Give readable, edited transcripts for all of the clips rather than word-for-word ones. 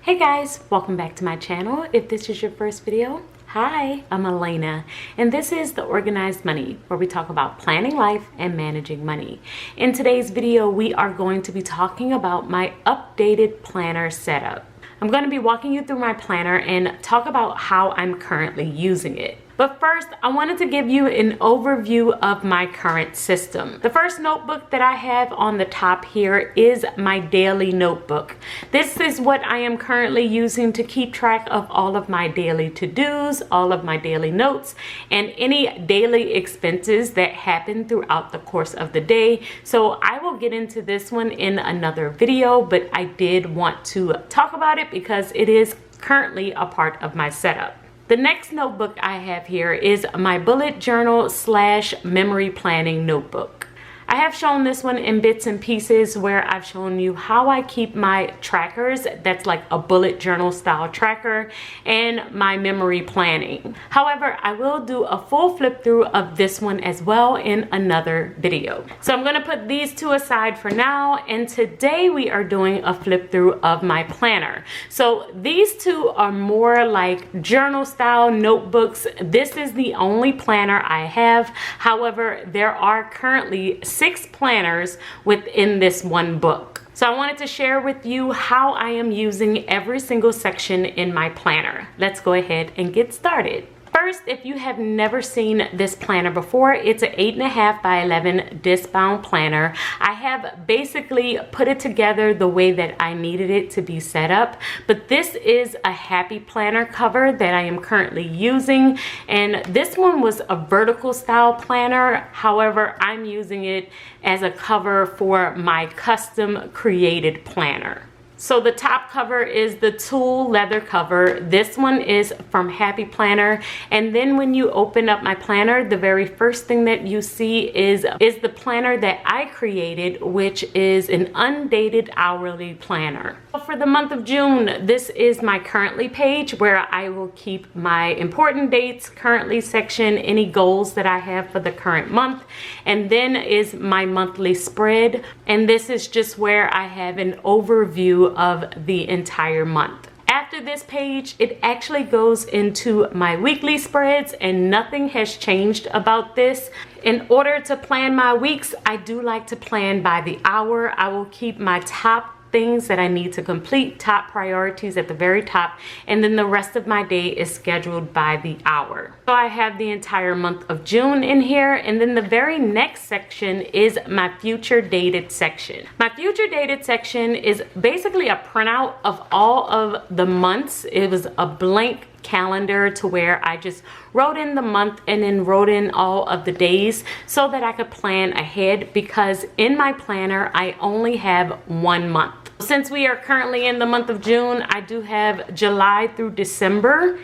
Hey guys, welcome back to my channel. If this is your first video, hi, I'm Alaina, and this is The Organized Money, where we talk about planning life and managing money. In today's video, we are going to be talking about my updated planner setup. I'm going to be walking you through my planner and talk about how I'm currently using it. But first, I wanted to give you an overview of my current system. The first notebook that I have on the top here is my daily notebook. This is what I am currently using to keep track of all of my daily to-dos, all of my daily notes, and any daily expenses that happen throughout the course of the day. So I will get into this one in another video, but I did want to talk about it because it is currently a part of my setup. The next notebook I have here is my bullet journal / memory planning notebook. I have shown this one in bits and pieces where I've shown you how I keep my trackers. That's like a bullet journal style tracker and my memory planning. However, I will do a full flip through of this one as well in another video. So I'm going to put these two aside for now, and today we are doing a flip through of my planner. So these two are more like journal style notebooks. This is the only planner I have. However, there are currently 6 planners within this one book. So I wanted to share with you how I am using every single section in my planner. Let's go ahead and get started. First, if you have never seen this planner before, it's an 8.5 by 11 disc bound planner. I have basically put it together the way that I needed it to be set up, but this is a happy planner cover that I am currently using, and this one was a vertical style planner. However, I'm using it as a cover for my custom created planner. So the top cover is the tulle leather cover. This one is from Happy Planner. And then when you open up my planner, the very first thing that you see is the planner that I created, which is an undated hourly planner. For the month of June, this is my currently page where I will keep my important dates, currently section, any goals that I have for the current month. And then is my monthly spread. And this is just where I have an overview of the entire month. After this page, it actually goes into my weekly spreads, and nothing has changed about this. In order to plan my weeks, I do like to plan by the hour. I will keep my top things that I need to complete, top priorities at the very top, and then the rest of my day is scheduled by the hour. So I have the entire month of June in here, and then the very next section is my future dated section. My future dated section is basically a printout of all of the months. It was a blank calendar to where I just wrote in the month and then wrote in all of the days so that I could plan ahead, because in my planner I only have 1 month. Since we are currently in the month of June, I do have July through December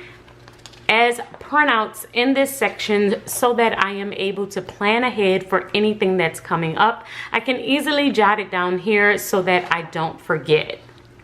as printouts in this section so that I am able to plan ahead for anything that's coming up. I can easily jot it down here so that I don't forget.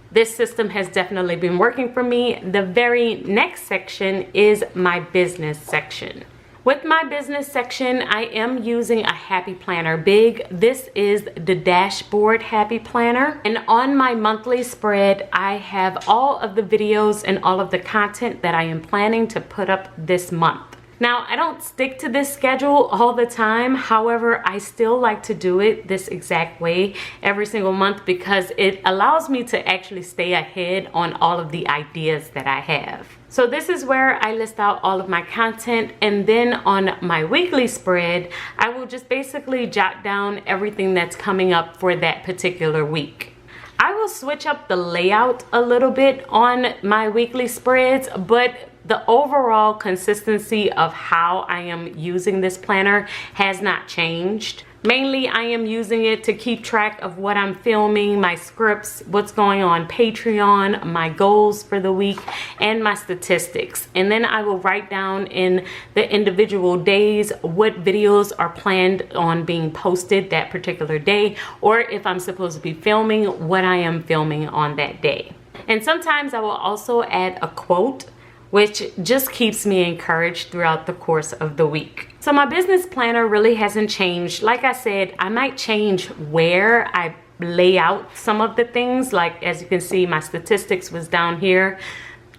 This system has definitely been working for me. The very next section is my business section. With my business section, I am using a Happy Planner Big. This is the dashboard Happy Planner. And on my monthly spread, I have all of the videos and all of the content that I am planning to put up this month. Now, I don't stick to this schedule all the time. However, I still like to do it this exact way every single month because it allows me to actually stay ahead on all of the ideas that I have. So this is where I list out all of my content, and then on my weekly spread, I will just basically jot down everything that's coming up for that particular week. I will switch up the layout a little bit on my weekly spreads, but the overall consistency of how I am using this planner has not changed. Mainly, I am using it to keep track of what I'm filming, my scripts, what's going on Patreon, my goals for the week, and my statistics. And then I will write down in the individual days what videos are planned on being posted that particular day, or if I'm supposed to be filming, what I am filming on that day. And sometimes I will also add a quote, which just keeps me encouraged throughout the course of the week. So my business planner really hasn't changed. Like I said, I might change where I lay out some of the things. Like, as you can see, my statistics was down here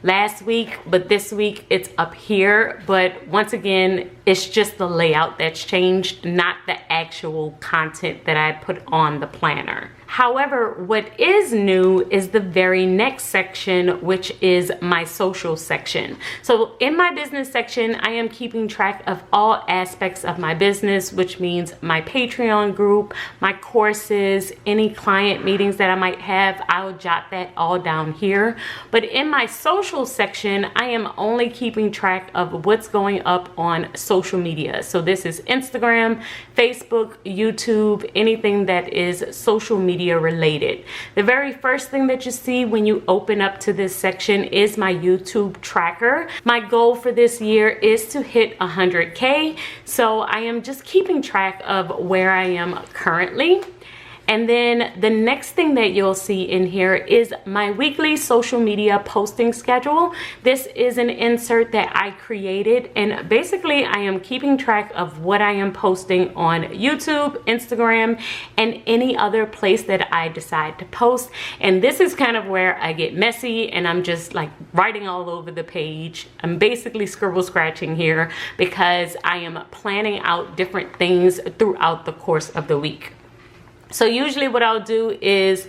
last week, but this week it's up here. But once again, it's just the layout that's changed, not the actual content that I put on the planner. However, what is new is the very next section, which is my social section. So in my business section, I am keeping track of all aspects of my business, which means my Patreon group, my courses, any client meetings that I might have. I'll jot that all down here. But in my social section, I am only keeping track of what's going up on social media. So this is Instagram, Facebook, YouTube, anything that is social media related. The very first thing that you see when you open up to this section is my YouTube tracker. My goal for this year is to hit 100K. So I am just keeping track of where I am currently. And then the next thing that you'll see in here is my weekly social media posting schedule. This is an insert that I created, and basically I am keeping track of what I am posting on YouTube, Instagram, and any other place that I decide to post. And this is kind of where I get messy and I'm just like writing all over the page. I'm basically scribble scratching here because I am planning out different things throughout the course of the week. So usually what I'll do is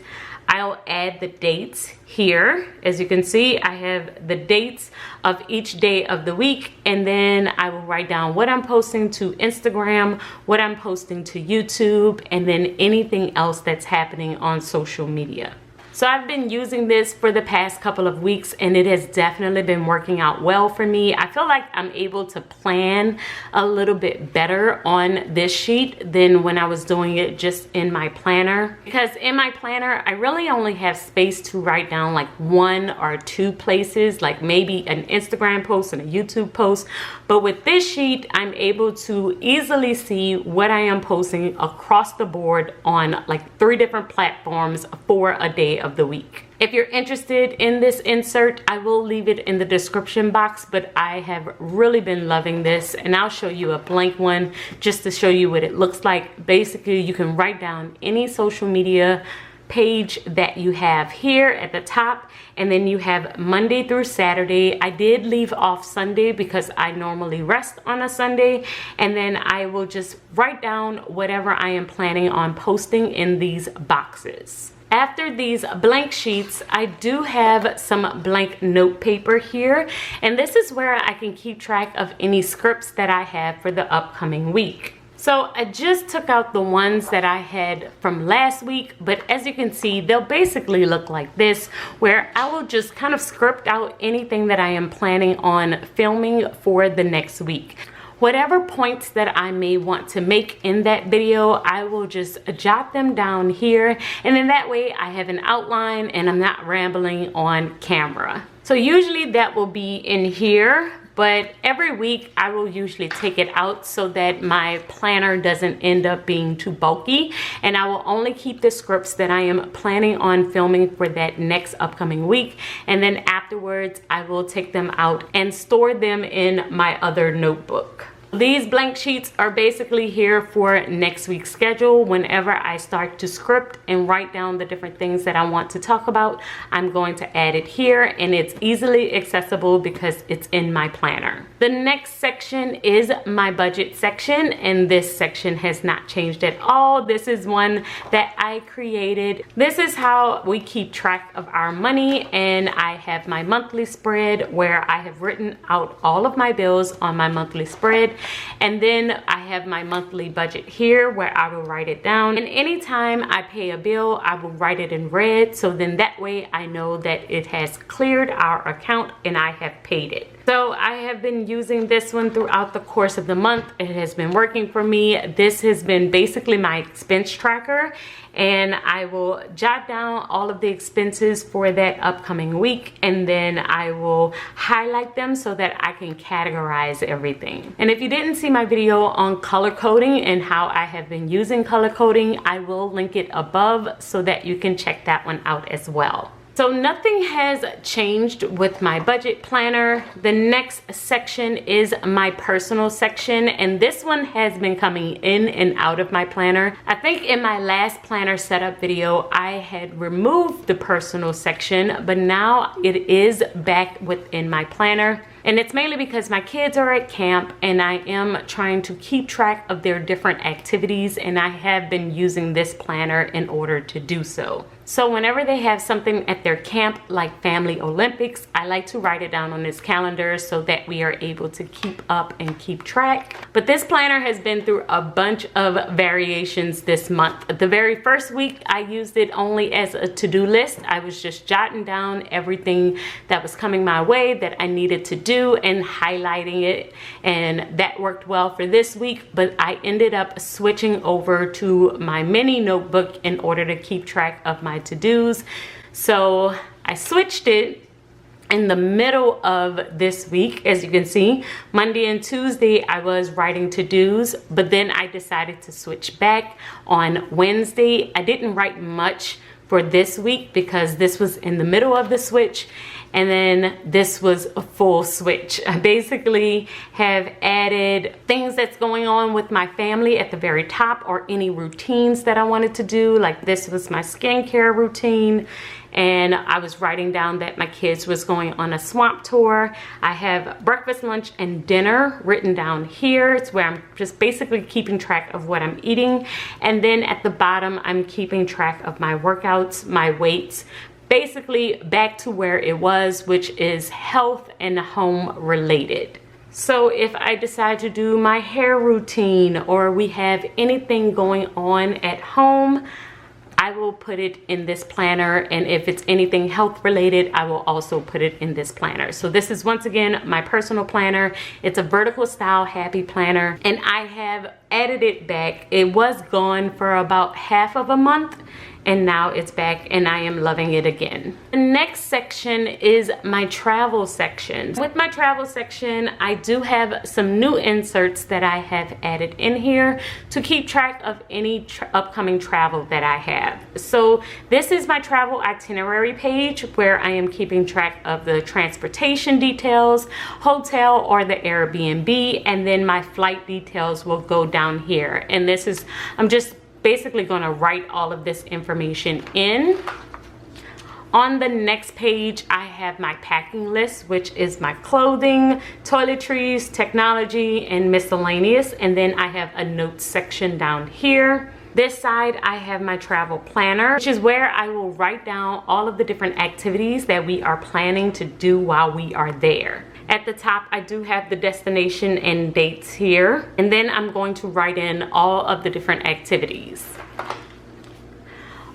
I'll add the dates here. As you can see, I have the dates of each day of the week, and then I will write down what I'm posting to Instagram, what I'm posting to YouTube, and then anything else that's happening on social media. So I've been using this for the past couple of weeks and it has definitely been working out well for me. I feel like I'm able to plan a little bit better on this sheet than when I was doing it just in my planner. Because in my planner, I really only have space to write down like 1 or 2 places, like maybe an Instagram post and a YouTube post. But with this sheet, I'm able to easily see what I am posting across the board on like 3 different platforms for a day of the week. If you're interested in this insert, I will leave it in the description box, but I have really been loving this, and I'll show you a blank one just to show you what it looks like. Basically, you can write down any social media page that you have here at the top, and then you have Monday through Saturday. I did leave off Sunday because I normally rest on a Sunday, and then I will just write down whatever I am planning on posting in these boxes. After these blank sheets, I do have some blank note paper here, and this is where I can keep track of any scripts that I have for the upcoming week. So I just took out the ones that I had from last week, but as you can see, they'll basically look like this, where I will just kind of script out anything that I am planning on filming for the next week. Whatever points that I may want to make in that video, I will just jot them down here, and then that way I have an outline and I'm not rambling on camera. So usually that will be in here, but every week I will usually take it out so that my planner doesn't end up being too bulky, and I will only keep the scripts that I am planning on filming for that next upcoming week, and then afterwards I will take them out and store them in my other notebook. These blank sheets are basically here for next week's schedule. Whenever I start to script and write down the different things that I want to talk about, I'm going to add it here, and it's easily accessible because it's in my planner. The next section is my budget section, and this section has not changed at all. This is one that I created. This is how we keep track of our money, and I have my monthly spread where I have written out all of my bills on my monthly spread. And then I have my monthly budget here where I will write it down. And anytime I pay a bill, I will write it in red. So then that way I know that it has cleared our account and I have paid it. So I have been using this one throughout the course of the month. It has been working for me. This has been basically my expense tracker, and I will jot down all of the expenses for that upcoming week, and then I will highlight them so that I can categorize everything. And if you didn't see my video on color coding and how I have been using color coding, I will link it above so that you can check that one out as well. So nothing has changed with my budget planner. The next section is my personal section, and this one has been coming in and out of my planner. I think in my last planner setup video, I had removed the personal section, but now it is back within my planner. And it's mainly because my kids are at camp and I am trying to keep track of their different activities, and I have been using this planner in order to do so. So whenever they have something at their camp, like Family Olympics, I like to write it down on this calendar so that we are able to keep up and keep track. But this planner has been through a bunch of variations this month. The very first week, I used it only as a to-do list. I was just jotting down everything that was coming my way that I needed to do and highlighting it, and that worked well for this week. But I ended up switching over to my mini notebook in order to keep track of my to-dos. So I switched it in the middle of this week. As you can see, Monday and Tuesday I was writing to-dos, but then I decided to switch back on Wednesday. I didn't write much for this week because this was in the middle of the switch, and then this was a full switch. I basically have added things that's going on with my family at the very top, or any routines that I wanted to do. Like this was my skincare routine, and I was writing down that my kids was going on a swamp tour. I have breakfast, lunch, and dinner written down here. It's where I'm just basically keeping track of what I'm eating. And then at the bottom, I'm keeping track of my workouts, my weights, basically back to where it was, which is health and home related. So if I decide to do my hair routine, or we have anything going on at home, I will put it in this planner, and if it's anything health related, I will also put it in this planner. So this is once again my personal planner. It's a vertical style happy planner, and I have added it back. It was gone for about half of a month, and now it's back and I am loving it again. The next section is my travel section. With my travel section, I do have some new inserts that I have added in here to keep track of any upcoming travel that I have. So this is my travel itinerary page, where I am keeping track of the transportation details, hotel or the Airbnb, and then my flight details will go down here. And this is, I'm just basically going to write all of this information in. On the next page, I have my packing list, which is my clothing, toiletries, technology, and miscellaneous. And then I have a notes section down here. This side, I have my travel planner, which is where I will write down all of the different activities that we are planning to do while we are there. At the top, I do have the destination and dates here. And then I'm going to write in all of the different activities.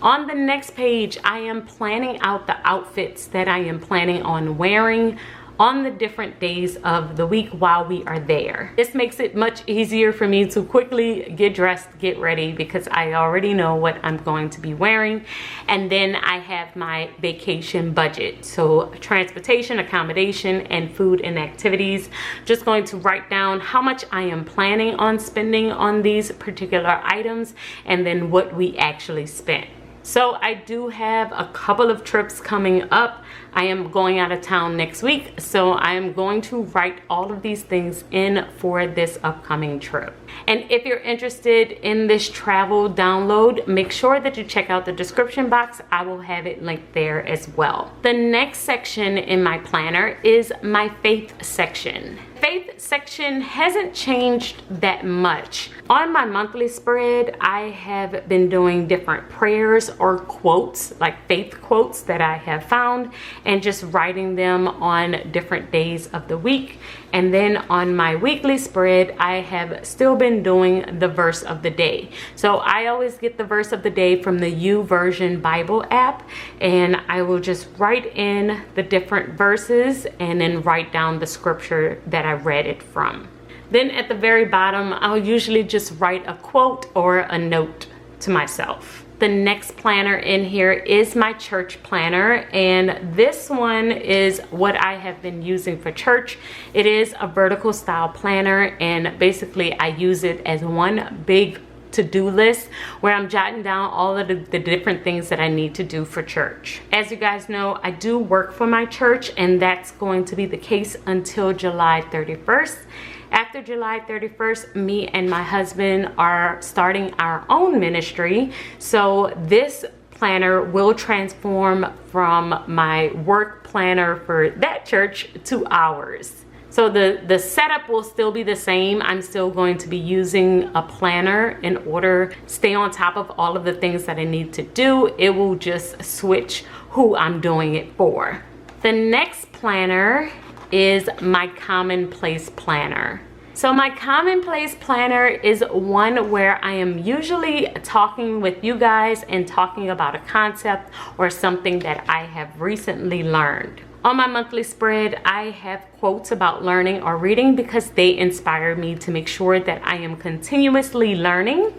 On the next page, I am planning out the outfits that I am planning on wearing on the different days of the week while we are there. This makes it much easier for me to quickly get dressed, get ready, because I already know what I'm going to be wearing. And then I have my vacation budget. So transportation, accommodation, and food and activities. Just going to write down how much I am planning on spending on these particular items, and then what we actually spent. So I do have a couple of trips coming up. I am going out of town next week, so I am going to write all of these things in for this upcoming trip. And if you're interested in this travel download, make sure that you check out the description box. I will have it linked there as well. The next section in my planner is my faith section. Faith section hasn't changed that much. On my monthly spread, I have been doing different prayers or quotes, like faith quotes that I have found, and just writing them on different days of the week. And then on my weekly spread, I have still been doing the verse of the day. So I always get the verse of the day from the YouVersion Bible app, and I will just write in the different verses and then write down the scripture that I read it from. Then at the very bottom, I'll usually just write a quote or a note to myself. The next planner in here is my church planner, and this one is what I have been using for church. It is a vertical style planner, and basically I use it as one big to-do list where I'm jotting down all of the different things that I need to do for church. As you guys know, I do work for my church, and that's going to be the case until July 31st. After July 31st, me and my husband are starting our own ministry. So this planner will transform from my work planner for that church to ours. So the setup will still be the same. I'm still going to be using a planner in order to stay on top of all of the things that I need to do. It will just switch who I'm doing it for. The next planner is my Commonplace planner. So my Commonplace planner is one where I am usually talking with you guys and talking about a concept or something that I have recently learned. On my monthly spread, I have quotes about learning or reading because they inspire me to make sure that I am continuously learning.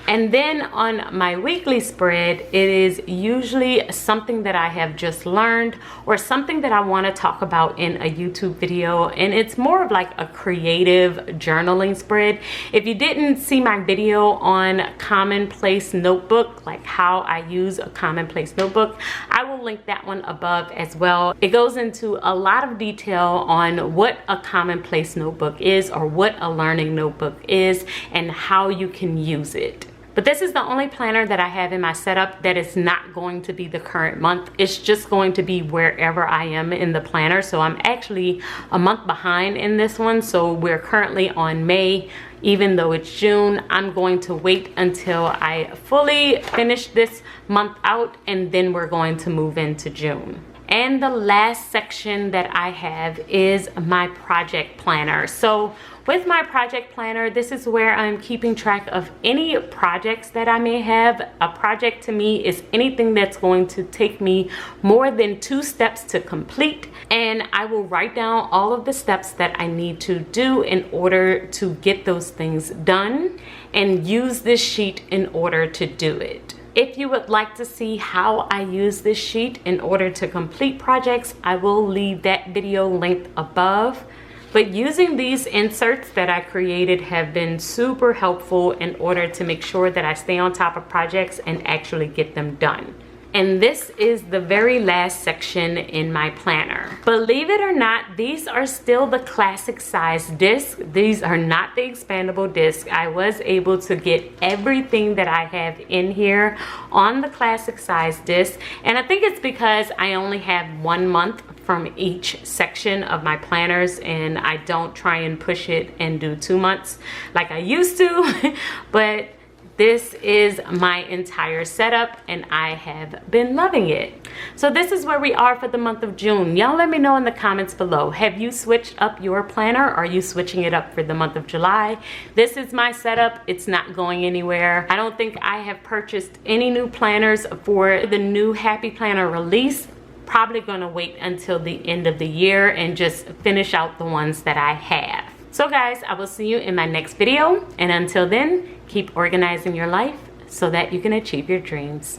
And then on my weekly spread, it is usually something that I have just learned or something that I want to talk about in a YouTube video. And it's more of like a creative journaling spread. If you didn't see my video on Commonplace notebook, like how I use a Commonplace notebook, I will link that one above as well. It goes into a lot of detail on what a Commonplace notebook is or what a learning notebook is and how you can use it. But this is the only planner that I have in my setup that is not going to be the current month. It's just going to be wherever I am in the planner. So I'm actually a month behind in this one. So we're currently on May. Even though it's June, I'm going to wait until I fully finish this month out, and then we're going to move into June. And the last section that I have is my project planner. So with my project planner, this is where I'm keeping track of any projects that I may have. A project to me is anything that's going to take me more than 2 steps to complete. And I will write down all of the steps that I need to do in order to get those things done and use this sheet in order to do it. If you would like to see how I use this sheet in order to complete projects, I will leave that video linked above. But using these inserts that I created have been super helpful in order to make sure that I stay on top of projects and actually get them done. And this is the very last section in my planner. Believe it or not, these are still the classic size disc. These are not the expandable disc. I was able to get everything that I have in here on the classic size disc. And I think it's because I only have 1 month from each section of my planners, and I don't try and push it and do 2 months like I used to. But this is my entire setup and I have been loving it. So this is where we are for the month of June. Y'all let me know in the comments below. Have you switched up your planner? Or are you switching it up for the month of July? This is my setup. It's not going anywhere. I don't think I have purchased any new planners for the new Happy Planner release. Probably gonna wait until the end of the year and just finish out the ones that I have. So guys, I will see you in my next video. And until then, keep organizing your life so that you can achieve your dreams.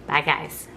Bye guys.